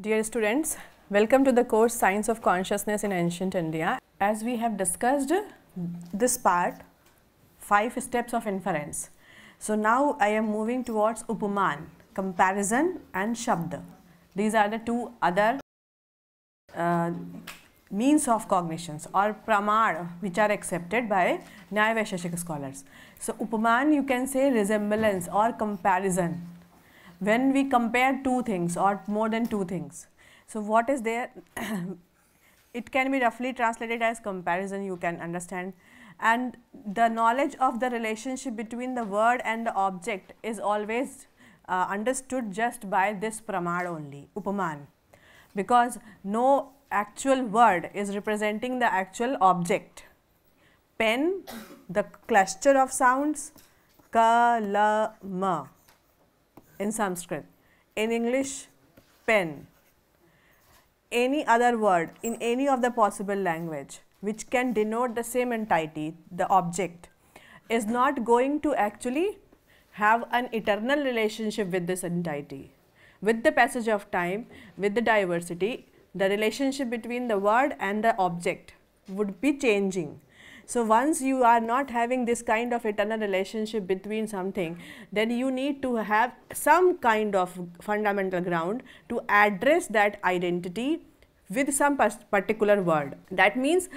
Dear students, welcome to the course Science of Consciousness in Ancient India. As we have discussed this part, 5 steps of inference. So now I am moving towards Upaman, comparison and Shabda. These are the two other means of cognitions or pramana which are accepted by Nyaya Vaisheshika scholars. So Upaman, you can say resemblance or comparison. When we compare two things or more than two things. So what is there? It can be roughly translated as comparison, you can understand. And the knowledge of the relationship between the word and the object is always understood just by this pramana only, Upaman. Because no actual word is representing the actual object. Pen, the cluster of sounds, ka, la, ma. In Sanskrit, in English, pen, any other word in any of the possible language which can denote the same entity, the object, is not going to actually have an eternal relationship with this entity. With the passage of time, with the diversity, the relationship between the word and the object would be changing. So once you are not having this kind of eternal relationship between something, then you need to have some kind of fundamental ground to address that identity with some particular word. That means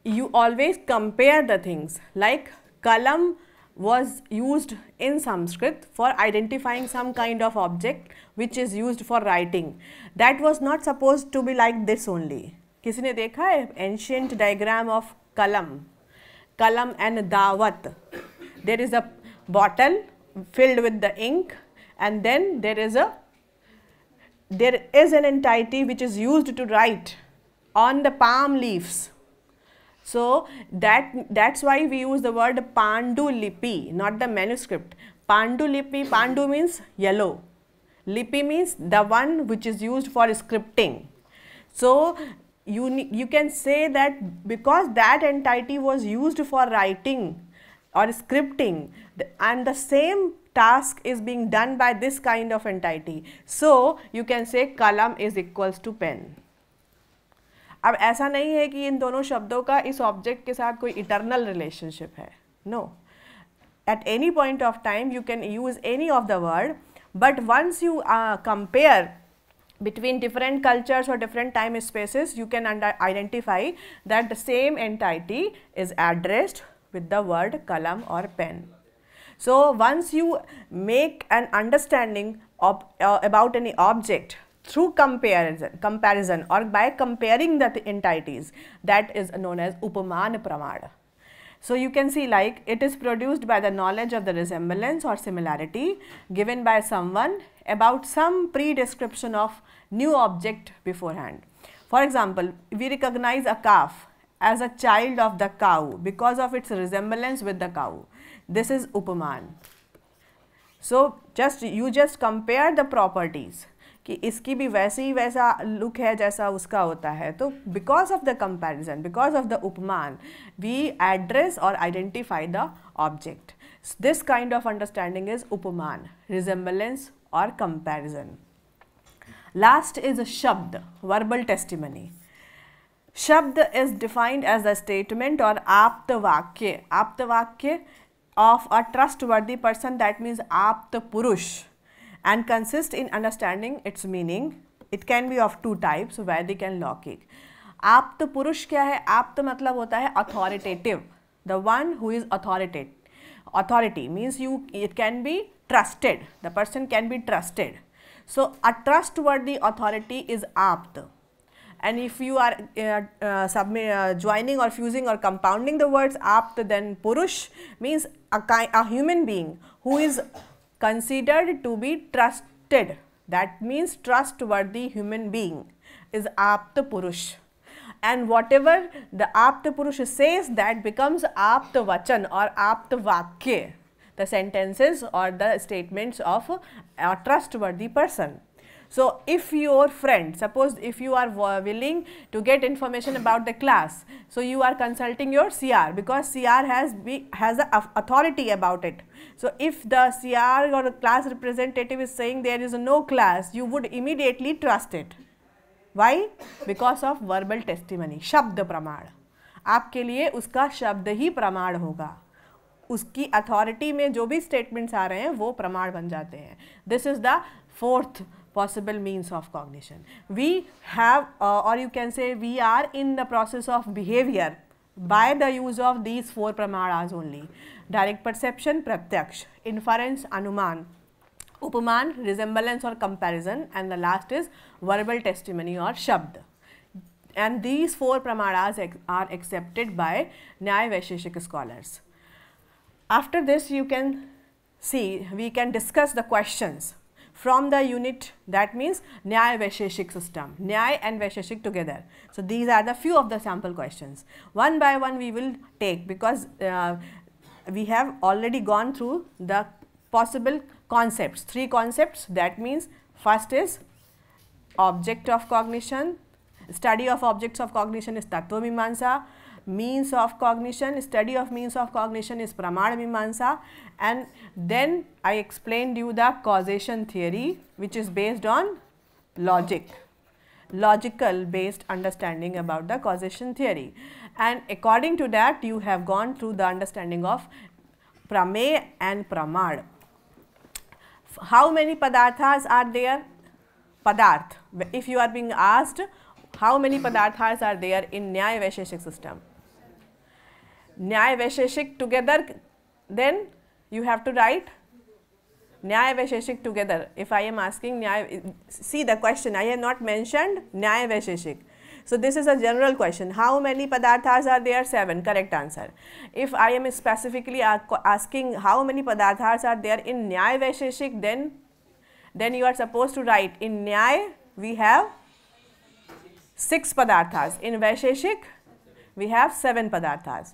you always compare the things, like kalam was used in Sanskrit for identifying some kind of object which is used for writing. That was not supposed to be like this only. किसी ने देखा है ancient diagram of kalam? Kalam and dawat. There is a bottle filled with the ink, and then there is an entity which is used to write on the palm leaves. So that's why we use the word Pandulipi, not the manuscript. Pandulipi, Pandu means yellow. Lipi means the one which is used for scripting. So you can say that because that entity was used for writing or scripting, and the same task is being done by this kind of entity, so you can say kalam is equals to pen. अब ऐसा नहीं है कि इन दोनों शब्दों का इस object के साथ कोई इटर्नल रिलेशनशिप है. No, at any point of time you can use any of the word, but once you compare between different cultures or different time spaces, you can identify that the same entity is addressed with the word kalam or pen. So once you make an understanding of, about any object through comparison or by comparing the entities, that is known as Upaman Pramana. So you can see, like, it is produced by the knowledge of the resemblance or similarity given by someone about some pre-description of new object beforehand. For example, we recognize a calf as a child of the cow because of its resemblance with the cow. This is Upaman. So you just compare the properties कि इसकी भी वैसे ही वैसा look है जैसा उसका होता है. तो because of the comparison, because of the upamana, we address और identify the object. This kind of understanding is upamana, resemblance और comparison. Last is shabda, verbal testimony. Shabda is defined as the statement और आप्त वाक्य. आप्त वाक्य of a trustworthy person, that means apt purush, and consist in understanding its meaning. It can be of two types, Vedic and Laukic. Apt purush क्या है? apt मतलब होता है authoritative, the one who is authoritative. Authority means it can be trusted, the person can be trusted. So a trustworthy authority is apt. And if you are joining or fusing or compounding the words apt, then purush means a human being who is considered to be trusted. That means trustworthy human being is apt purush. And whatever the apt purush says, that becomes apt vachan or apt vakya, the sentences or the statements of a trustworthy person. So if your friend, suppose if you are willing to get information about the class, so you are consulting your CR because CR has the authority about it. So if the CR or the class representative is saying there is no class, you would immediately trust it. Why? Because of verbal testimony, shabda pramana. आपके लिए उसका शब्द ही प्रमाण होगा, उसकी authority में जो भी स्टेटमेंट्स आ रहे हैं वो प्रमाण बन जाते हैं। This is the fourth possible means of cognition. We have or you can say we are in the process of behavior by the use of these four pramanas only: direct perception, pratyaksh; inference, anuman; upaman, resemblance or comparison; and the last is verbal testimony or shabd. And these four pramanas are accepted by Nyaya Vaisheshik scholars. After this you can see, we can discuss the questions from the unit, that means Nyaya Vaisheshik system, Nyaya and Vaisheshik together. So these are the few of the sample questions. One by one we will take, because we have already gone through the possible concepts, 3 concepts. That means first is object of cognition, study of objects of cognition is Tattva Mimamsa, means of cognition, study of means of cognition is Pramana Mimamsa, and then I explained you the causation theory, which is based on logical based understanding about the causation theory, and according to that you have gone through the understanding of Prameya and Pramad. How many padarthas are there? Padarth. If you are being asked how many padarthas are there in Nyaya Vaisheshik system, Nyaya Vaisheshik together, then you have to write Nyaya Vaisheshik together. If I am asking Nyaya, see the question, I have not mentioned Nyaya Vaisheshik. So this is a general question. How many padarthas are there? 7. Correct answer. If I am specifically asking how many padarthas are there in Nyaya Vaisheshik, then you are supposed to write in Nyaya we have 6 padarthas, in Vaisheshik we have 7 padarthas.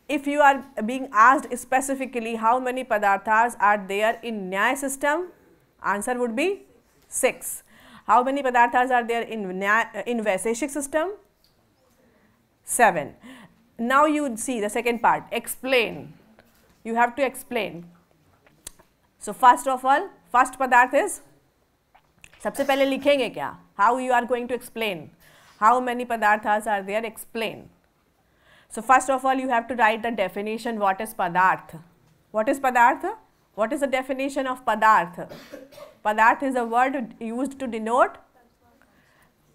If you are being asked specifically how many padarthas are there in Nyaya system, answer would be 6. How many padarthas are there in Vaisheshik system? 7. Now you see the second part, explain. You have to explain. So first of all, first padarth is, सबसे पहले लिखेंगे क्या? How you are going to explain? How many padarthas are there? Explain. So first of all you have to write the definition. What is padarth? What is padarth? What is the definition of padarth? Padarth is a word used to denote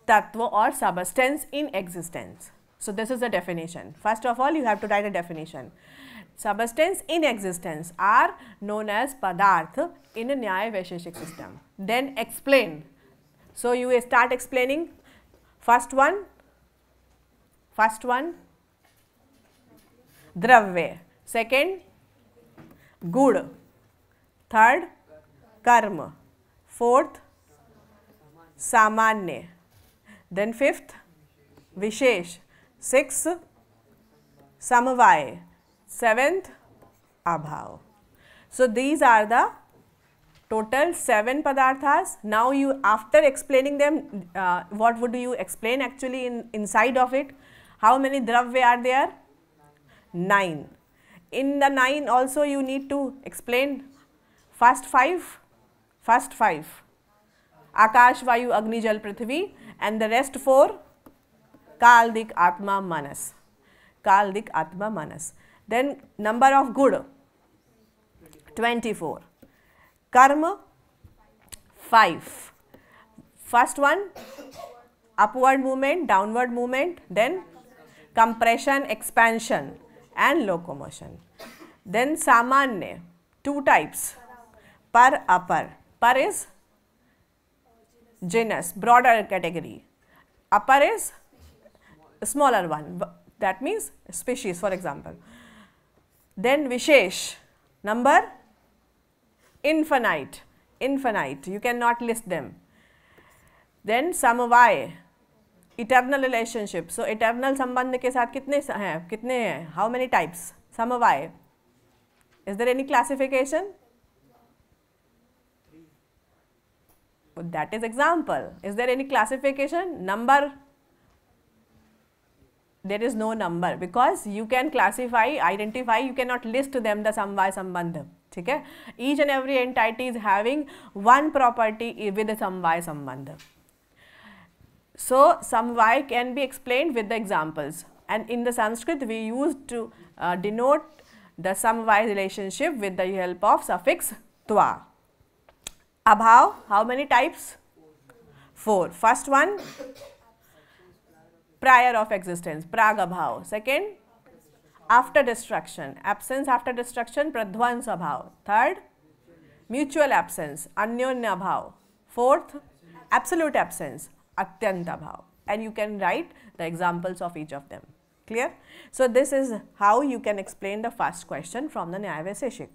tattva or substance in existence. So this is the definition. First of all you have to write a definition. Substance in existence are known as padarth in a Nyaya Vaisheshik system. Then explain. So you start explaining. First one Dravya, second Gud, third Karma, fourth Samanya, then fifth Vishesh, sixth Samvaya, seventh Abhav. So these are the total 7 padarthas. Now you, after explaining them, what would you explain actually inside of it? How many dravya are there? 9. In the 9 also you need to explain first 5. Akash, Vayu, Agni, Jal, Prithvi, and the rest 4 Kaldik, Atma, Manas. Kaldik, Atma, Manas. Then number of good 24. Karma 5. First one upward movement, downward movement, then compression, expansion and locomotion. Then Samanya, 2 types, par, upper. Par is genus, broader category. Upper is smaller one, that means species, for example. Then Vishesh, number infinite, you cannot list them. Then Samvaya, eternal relationship. So eternal संबंध के साथ कितने हैं? How many types? Samvaya. Is there any classification? That is example. Is there any classification? Number? There is no number, because you can classify, identify, you cannot list them the Samvaya Sambandha. Okay? Each and every entity is having one property with the Samvaya Sambandha. So samvai can be explained with the examples, and in the Sanskrit we used to denote the samvai relationship with the help of suffix twa. Abhav, how many types? 4. First one, prior of existence, prag abhav. Second, after destruction, absence after destruction, pradhvans abhav. Third, mutual absence, anyonya abhav. Fourth, absolute absence, atyant abhav. And you can write the examples of each of them. Clear? So this is how you can explain the first question from the Nyaya Vaisheshik.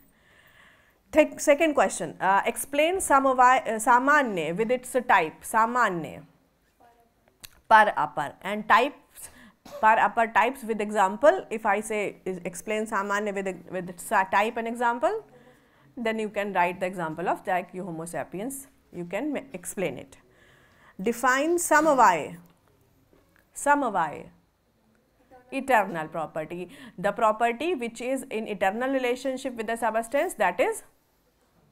Second question, explain samanya with its type, samanya, par apar, and types, par apar types with example. If I say explain samanya with its type and example, then you can write the example of like you Homo sapiens, you can explain it. Define samavaya, samavaya, eternal property, the property which is in eternal relationship with the substance, that is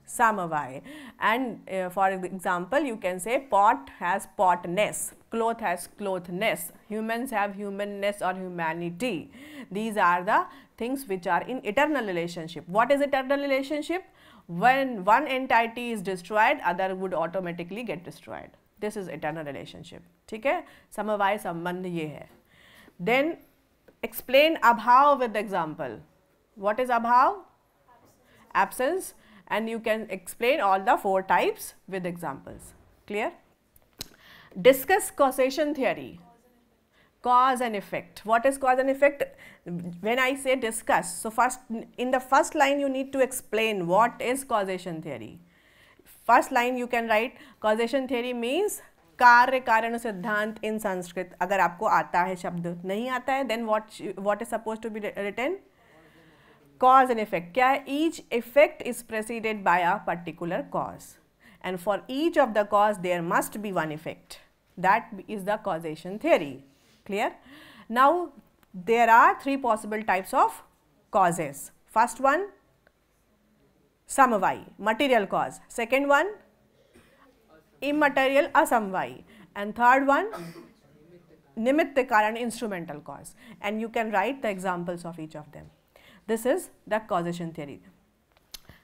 samavaya. And for example, you can say pot has potness, cloth has clothness, humans have humanness or humanity. These are the things which are in eternal relationship. What is eternal relationship? When one entity is destroyed, other would automatically get destroyed. This is eternal relationship. ठीक है, समवाय संबंध ये है. Then explain abhav with example. What is abhav? Absence. And you can explain all the 4 types with examples. Clear? Discuss causation theory. Cause and effect. What is cause and effect? When I say discuss, so first in the first line you need to explain what is causation theory. First line you can write causation theory means कार्य कारण सिद्धांत in Sanskrit. अगर आपको आता है शब्द, नहीं आता है then what is supposed to be written? Cause and effect. क्या है? Each effect is preceded by a particular cause, and for each of the cause there must be one effect. That is the causation theory. Clear? Now there are 3 possible types of causes. First one, samvai, material cause. Second one, immaterial asamvai, and third one, nimitta karan, instrumental cause. And you can write the examples of each of them. This is the causation theory.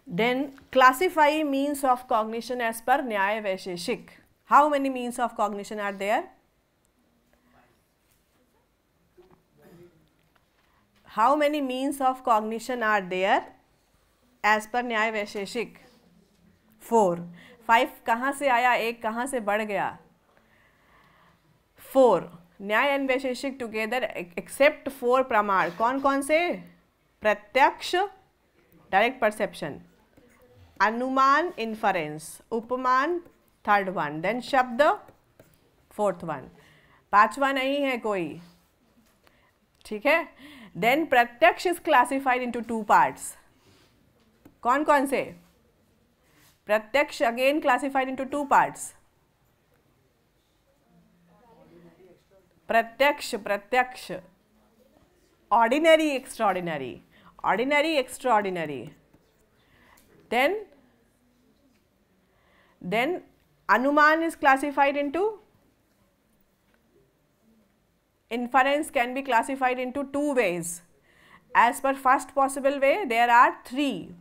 Then classify means of cognition as per Nyaya Vaisheshik. How many means of cognition are there? How many means of cognition are there as per Nyaya Vaisheshik? 4. 5 कहाँ से आया, 1 कहाँ से बढ़ गया? 4. Nyaya and Vaisheshik together except 4 प्रमाण. कौन कौन से? प्रत्यक्ष, डायरेक्ट परसेप्शन, अनुमान, इन्फरेंस, उपमान, थर्ड वन, देन शब्द, फोर्थ वन, 5वां नहीं है कोई. ठीक है. देन प्रत्यक्ष इज क्लासिफाइड इनटू 2 पार्ट्स. कौन कौन से? प्रत्यक्ष अगेन क्लासिफाइड इनटू 2 पार्ट्स. प्रत्यक्ष, प्रत्यक्ष, ordinary, extraordinary, ordinary, extraordinary. Then anuman is classified into, inference can be classified into 2 ways. As per first possible way, there are 3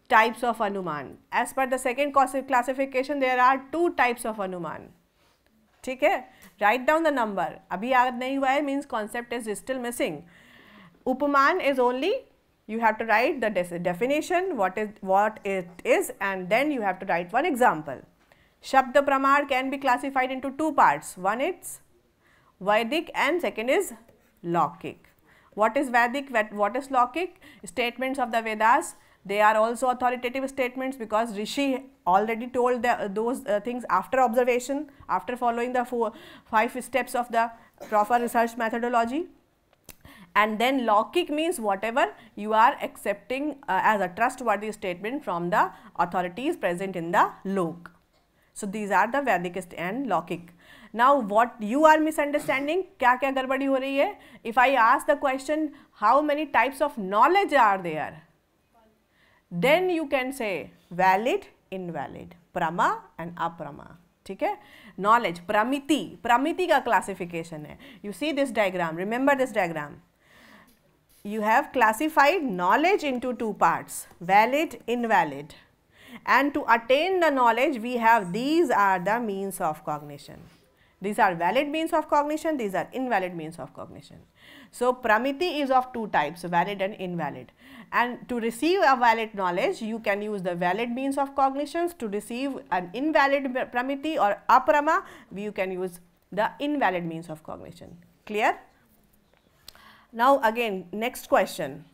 types of anuman. As per the second classification, there are 2 types of anuman. ठीक है. Write down the number. अभी याद नहीं हुआ है means concept is still missing. Upaman is only, you have to write the definition, what it is, and then you have to write one example. Shabda Pramar can be classified into 2 parts. One is Vedic and second is Laukic. What is Vedic? What is Laukic? Statements of the Vedas. They are also authoritative statements because Rishi already told those things after observation, after following the 5 steps of the proper research methodology. And then Laukic means whatever you are accepting as a trustworthy statement from the authorities present in the lok. So these are the Vedic and Laukic. Now what you are misunderstanding, क्या क्या गड़बड़ी हो रही है? If I ask the question how many types of knowledge are there, then you can say valid, invalid, prama and aprama. ठीक है. knowledge, pramiti, pramiti का classification है. You see this diagram, remember this diagram. You have classified knowledge into two parts, valid, invalid. And to attain the knowledge, we have these are the means of cognition. These are valid means of cognition, these are invalid means of cognition. So, pramiti is of two types, valid and invalid. And to receive a valid knowledge, you can use the valid means of cognitions. To receive an invalid pramiti or aprama, you can use the invalid means of cognition. Clear? Now, again, next question.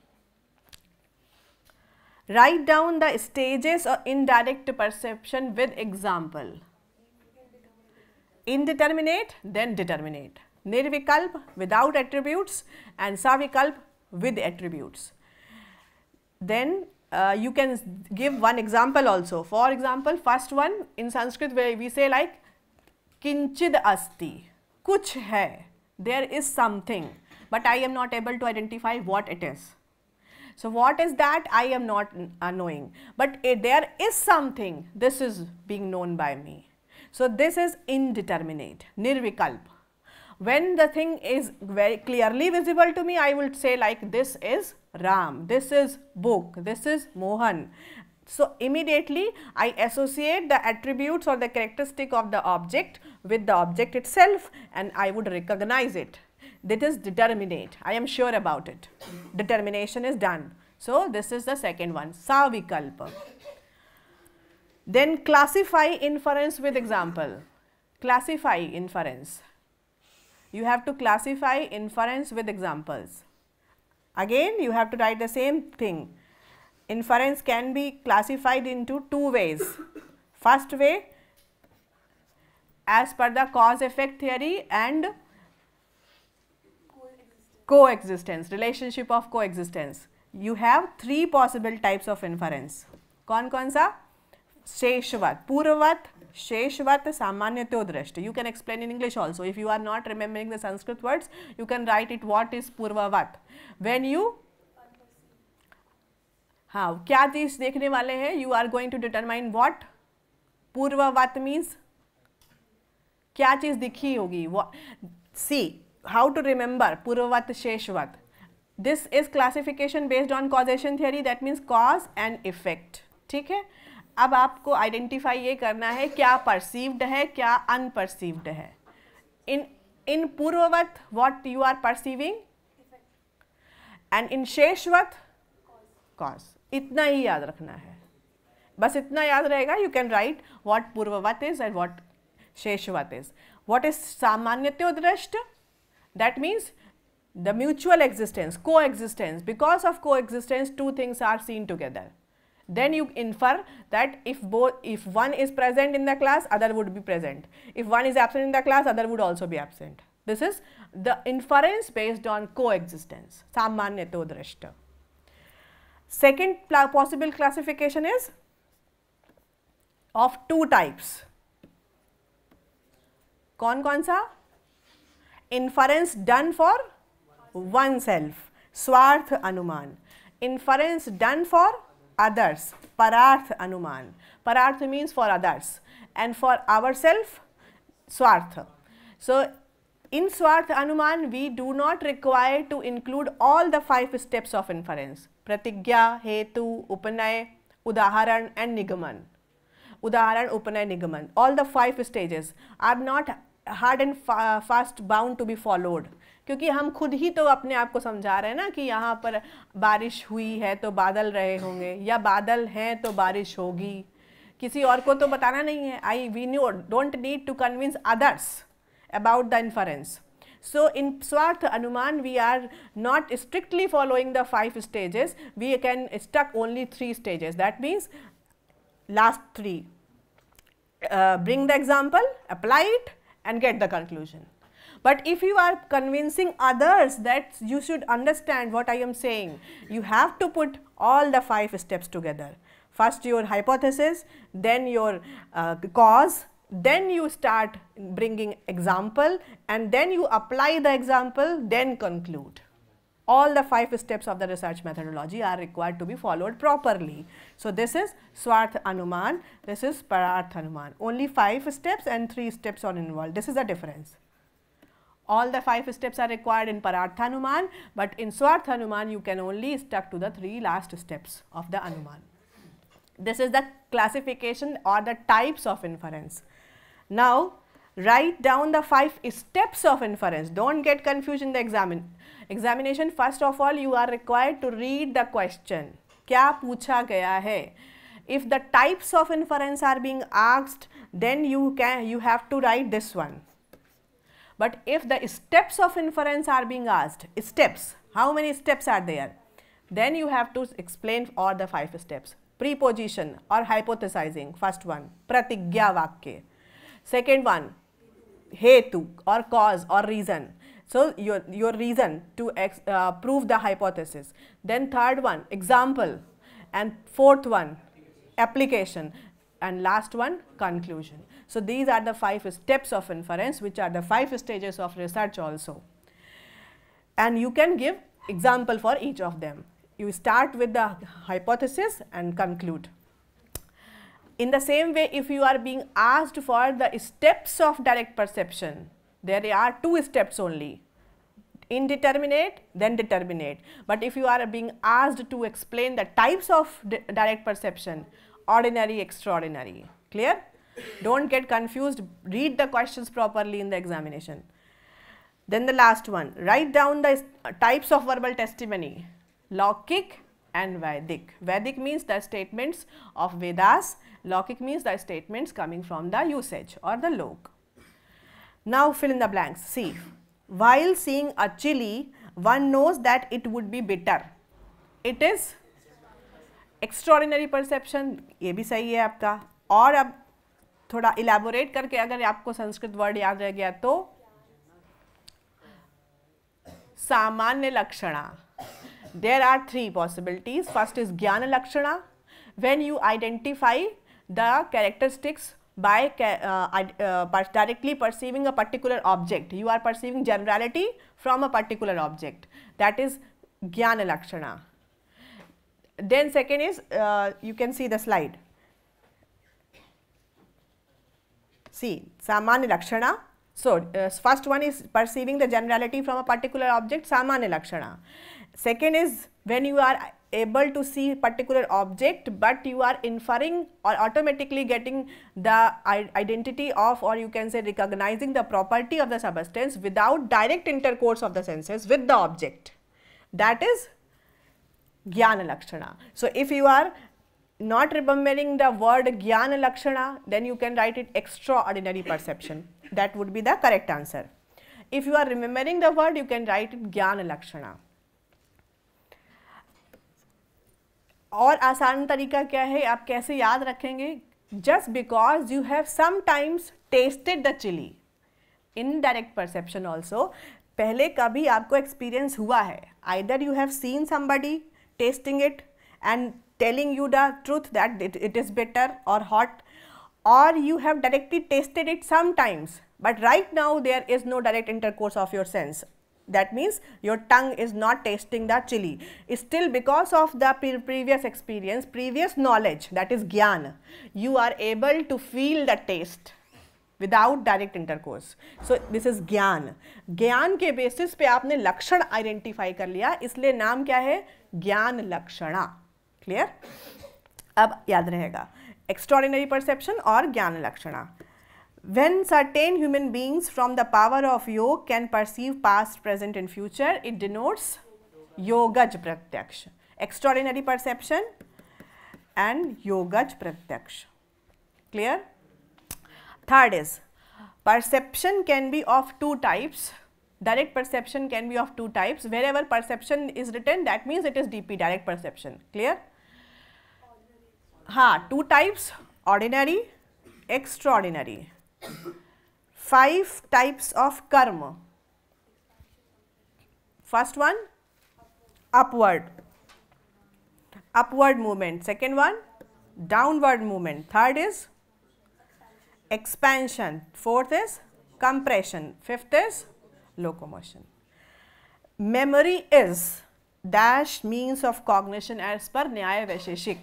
Write down the stages of indirect perception with example. Indeterminate, then determinate. Nirvikalp, without attributes, and savikalp, with attributes. Then you can give one example also. For example, first one in Sanskrit where we say like kinchid asti, kuch hai, there is something, but I am not able to identify what it is. So, what is that? I am not knowing, but there is something, this is being known by me. So, this is indeterminate, nirvikalp. When the thing is very clearly visible to me, I will say like this is Ram, this is book, this is Mohan. So, immediately I associate the attributes or the characteristic of the object with the object itself and I would recognize it. That is determinate, I am sure about it. Determination is done. So, this is the second one, savikalpa. Then classify inference with example. Classify inference. You have to classify inference with examples. Again, you have to write the same thing. Inference can be classified into two ways. First way, as per the cause-effect theory and coexistence, relationship of coexistence. You have three possible types of inference. कौन सा? शेषवत, पूर्ववत, शेषवत, सामान्यतो दृष्ट. You can explain in English also. If you are not remembering the Sanskrit words, you can write it what is पूर्ववत. When you हाँ क्या चीज़ देखने वाले हैं? You are going to determine what? पूर्ववत means क्या चीज़ दिखी होगी? See how to remember पूर्ववत शेषवत. This is classification based on causation theory, that means cause and effect. ठीक है. अब आपको आइडेंटिफाई ये करना है क्या परसीव्ड है, क्या अनपरसीव्ड है. इन पूर्ववत what you are perceiving and in शेषवत कॉज. इतना ही याद रखना है, बस इतना याद रहेगा. यू कैन राइट व्हाट पूर्ववत इज एंड व्हाट शेषवत इज. व्हाट इज सामान्यतो दृष्ट? That means the mutual existence, coexistence. Because of coexistence, two things are seen together. Then you infer that if one is present in the class, other would be present. If one is absent in the class, other would also be absent. This is the inference based on coexistence, samanyato drishta. Second possible classification is of two types. कौन सा? Inference done for oneself, स्वार्थ अनुमान. Inference done for others, pararth anuman. Pararth means for others and for ourselves, swartha. So, in swartha anuman, we do not require to include all the 5 steps of inference: pratigya, hetu, upanay, udaharan and nigaman. Udaharan, upanay, nigaman. All the 5 stages are not hard and fast bound to be followed. क्योंकि हम खुद ही तो अपने आप को समझा रहे हैं ना कि यहाँ पर बारिश हुई है तो बादल रहे होंगे, या बादल हैं तो बारिश होगी. किसी और को तो बताना नहीं है. We don't need to convince others about the inference. So, in Swartha Anuman, we are not strictly following the 5 stages. We can stuck only 3 stages. That means last 3. Bring the example, apply it and get the conclusion. But if you are convincing others that you should understand what I am saying, you have to put all the 5 steps together. First your hypothesis, then your cause, then you start bringing example, and then you apply the example, then conclude. all the 5 steps of the research methodology are required to be followed properly. So this is Swarth Anuman, this is Pararth Anuman. Only 5 steps and 3 steps are involved. This is the difference. All the 5 steps are required in Pararth Anuman, but in Swarth Anuman you can only stuck to the 3 last steps of the Anuman. This is the classification or the types of inference. Now write down the 5 steps of inference. Don't get confused in the examination. First of all, you are required to read the question. क्या पूछा गया है? If the types of inference are being asked, then you have to write this one. But if the steps of inference are being asked, steps, how many steps are there? Then you have to explain all the 5 steps. Preposition or hypothesizing, first one. Pratigya vakya. Second one, hetu or cause or reason. So your reason to prove the hypothesis. Then third one, example. And fourth one, application. And last one, conclusion. So these are the 5 steps of inference, which are the 5 stages of research also. And you can give example for each of them. You start with the hypothesis and conclude. In the same way, if you are being asked for the steps of direct perception, there are 2 steps only, indeterminate, then determinate. But if you are being asked to explain the types of direct perception, ordinary, extraordinary, clear? Don't get confused, read the questions properly in the examination. Then the last one, write down the types of verbal testimony, Laukic and Vedic. Vedic means the statements of Vedas, Laukic means the statements coming from the usage or the lok. Now fill in the blanks. See, while seeing a chili, one knows that it would be bitter. It is extraordinary perception, ये भी सही है आपका. और अब थोड़ा elaborate करके अगर आपको संस्कृत वर्ड याद रह गया तो सामान्य लक्षणा. There are 3 possibilities. First is Jnana Lakshana, when you identify the characteristics by directly perceiving a particular object. You are perceiving generality from a particular object. That is Jnana Lakshana. Then second is, you can see the slide. See, Samanya Lakshana. So, first one is perceiving the generality from a particular object, Samanya Lakshana. Second is when you are able to see particular object, but you are inferring or automatically getting the identity of, or you can say recognizing the property of the substance without direct intercourse of the senses with the object. That is Jnana Lakshana. So, if you are not remembering the word Jnana Lakshana, then you can write it extraordinary perception. That would be the correct answer. If you are remembering the word, you can write it Jnana Lakshana. और आसान तरीका क्या है, आप कैसे याद रखेंगे? Just because you have sometimes tasted the chili. Indirect perception also. पहले कभी आपको experience हुआ है. Either you have seen somebody tasting it and telling you the truth that it is bitter or hot, or you have directly tasted it sometimes, but right now there is no direct intercourse of your sense. That means your tongue is not tasting the chili. Still, because of the previous experience, previous knowledge, that is Jnana, you are able to feel the taste without direct intercourse. So this is Jnana. ज्ञान के basis पे आपने लक्षण identify कर लिया, इसलिए नाम क्या है? ज्ञान लक्षणा. क्लियर? अब याद रहेगा extraordinary perception or Jnana Lakshana. When certain human beings from the power of yoga can perceive past, present and future, it denotes Yogaj Pratyaksha. Extraordinary perception and Yogaj Pratyaksha. Clear? Third is, perception can be of 2 types. Direct perception can be of 2 types. Wherever perception is written, that means it is DP, direct perception. Clear? हाँ, 2 types, ordinary, extraordinary. 5 types of karma. First one, upward movement. Second one, downward movement. Third is expansion. Fourth is compression. Fifth is locomotion. memory is dash means of cognition as per न्याय वैशेषिक.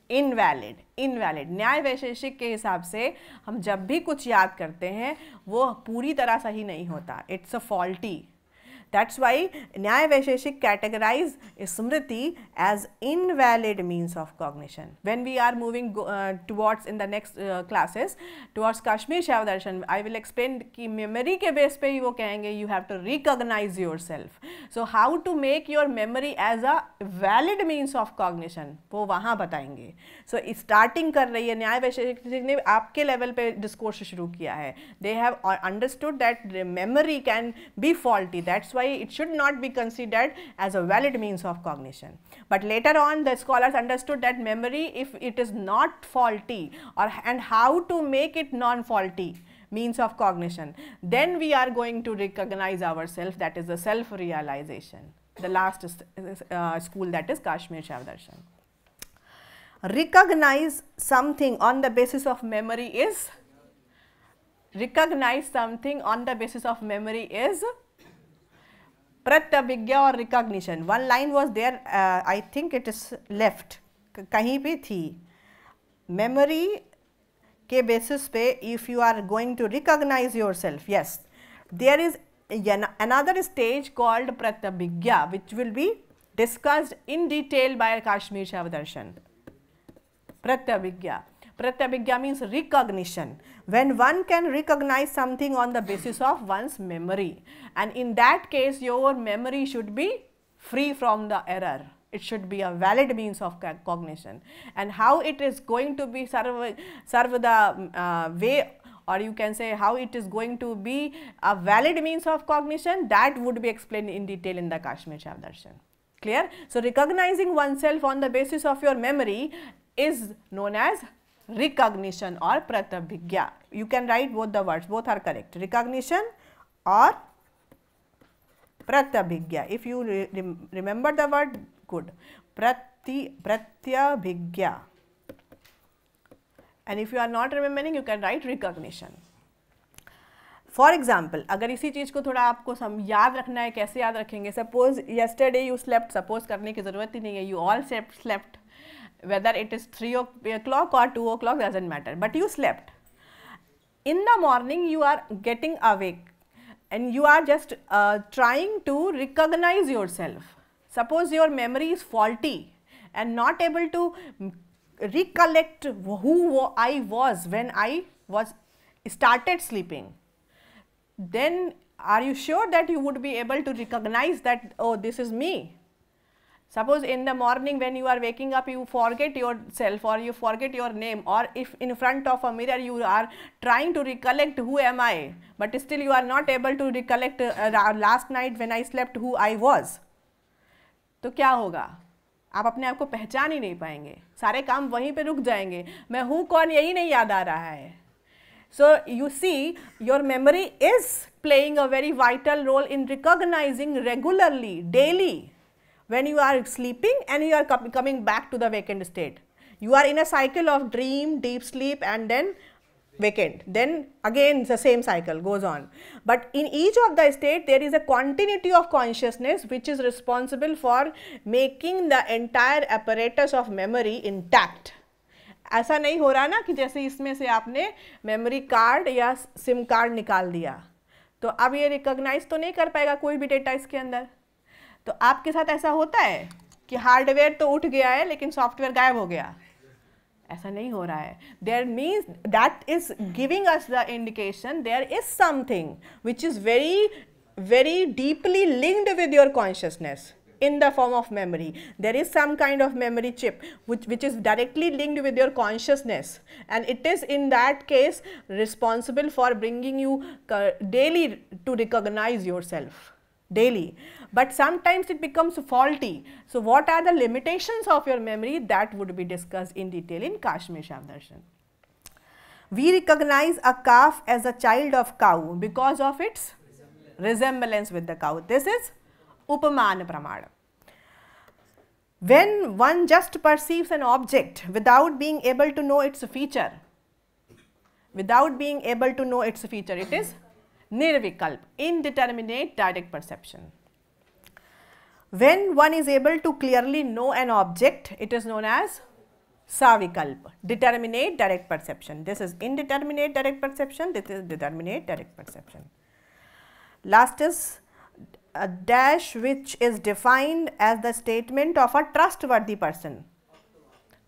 Invalid न्याय वैशेषिक के हिसाब से हम जब भी कुछ याद करते हैं वो पूरी तरह सही नहीं होता. It's a faulty. That's why न्याय वैशेषिक categorize Smriti as invalid means of cognition. When we are moving towards in the next classes towards Kashmir Shaiva Darshan, I will explain कि memory के base पे ही वो कहेंगे you have to recognize yourself. So how to make your memory as a valid means of cognition वो वहाँ बताएंगे. So starting कर रही है न्याय वैशेषिक ने आपके level पे discourse शुरू किया है. They have understood that memory can be faulty. That's why it should not be considered as a valid means of cognition. But later on the scholars understood that memory, if it is not faulty and how to make it non-faulty means of cognition, then we are going to recognize ourselves, that is the self-realization. The last school, that is Kashmir Shaiva Darshan. Recognize something on the basis of memory is pratyabhijna और recognition. One line was there, I think it is left, कहीं पे थी. Memory के basis पे if you are going to recognise yourself, yes, there is another stage called pratyabhigya, which will be discussed in detail by Kashmir Shaiva Darshan. Pratyabhigya means recognition. When one can recognize something on the basis of one's memory, and in that case your memory should be free from the error. It should be a valid means of cognition. And how it is going to be serve the way, or you can say how it is going to be a valid means of cognition, that would be explained in detail in the Kashmir Shaiva Darshan. Clear? So recognizing oneself on the basis of your memory is known as recognition or pratyabhigya. You can write both the words, both are correct, recognition or pratyabhigya. If you remember the word, good, pratyabhigya. And if you are not remembering, you can write recognition. For example, अगर इसी चीज़ को थोड़ा आपको याद रखना है, कैसे याद रखेंगे? Suppose yesterday you slept, suppose करने की ज़रूरत ही नहीं है, you all slept, whether it is 3 o'clock or 2 o'clock doesn't matter, but you slept. In the morning you are getting awake and you are just trying to recognize yourself. Suppose your memory is faulty and not able to recollect who I was when I was started sleeping. Then are you sure that you would be able to recognize that, oh, this is me? Suppose in the morning when you are waking up, you forget yourself or you forget your name, or if in front of a mirror you are trying to recollect who am I, but still you are not able to recollect last night when I slept who I was. तो क्या होगा? आप अपने आप को पहचान ही नहीं पाएंगे, सारे काम वहीं पे रुक जाएंगे, मैं हूँ कौन यही नहीं याद आ रहा है. So you see, your memory is playing a very vital role in recognizing regularly, daily, when you are sleeping and you are coming back to the vacant state. You are in a cycle of dream, deep sleep and then vacant. Then again the same cycle goes on. But in each of the state there is a continuity of consciousness which is responsible for making the entire apparatus of memory intact. ऐसा नहीं हो रहा ना कि जैसे इसमें से आपने मेमोरी कार्ड या सिम कार्ड निकाल दिया तो अब ये रिकॉग्नाइज तो नहीं कर पाएगा कोई भी डेटा इसके अंदर. तो आपके साथ ऐसा होता है कि हार्डवेयर तो उठ गया है लेकिन सॉफ्टवेयर गायब हो गया? ऐसा नहीं हो रहा है. There means that is giving us the indication there is something which is very deeply linked with your consciousness in the form of memory. There is some kind of memory chip which is directly linked with your consciousness, and it is in that case responsible for bringing you daily to recognize yourself daily. But sometimes it becomes faulty. So what are the limitations of your memory? That would be discussed in detail in Kashmir Shaiva Darshan. We recognize a calf as a child of cow because of its resemblance with the cow. This is Upaman Pramana. When one just perceives an object without being able to know its feature, it is nirvikalp, indeterminate direct perception. When one is able to clearly know an object, it is known as savikalp, determinate direct perception. This is indeterminate direct perception, this is determinate direct perception. Last is a dash which is defined as the statement of a trustworthy person.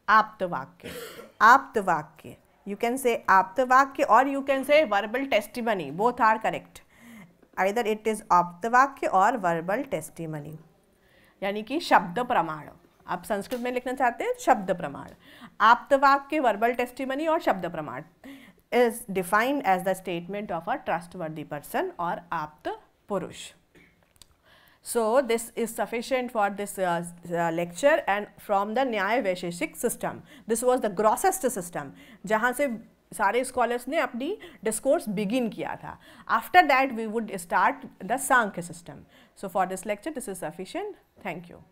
Aptavakya. Aptavakya. You can say aptavakya or you can say verbal testimony. Both are correct. Either it is aptavakya or verbal testimony. यानी कि शब्द प्रमाण. आप संस्कृत में लिखना चाहते हैं शब्द प्रमाण. आप्तवाक्य, वर्बल टेस्टिमनी और शब्द प्रमाण is defined as the statement of a trustworthy person or apt purush. So this is sufficient for this lecture, and from the न्याय वैशेषिक system, this was the grossest system जहाँ से सारे scholars ने अपनी discourse begin किया था. After that we would start the Sankhya system. So for this lecture this is sufficient. Thank you.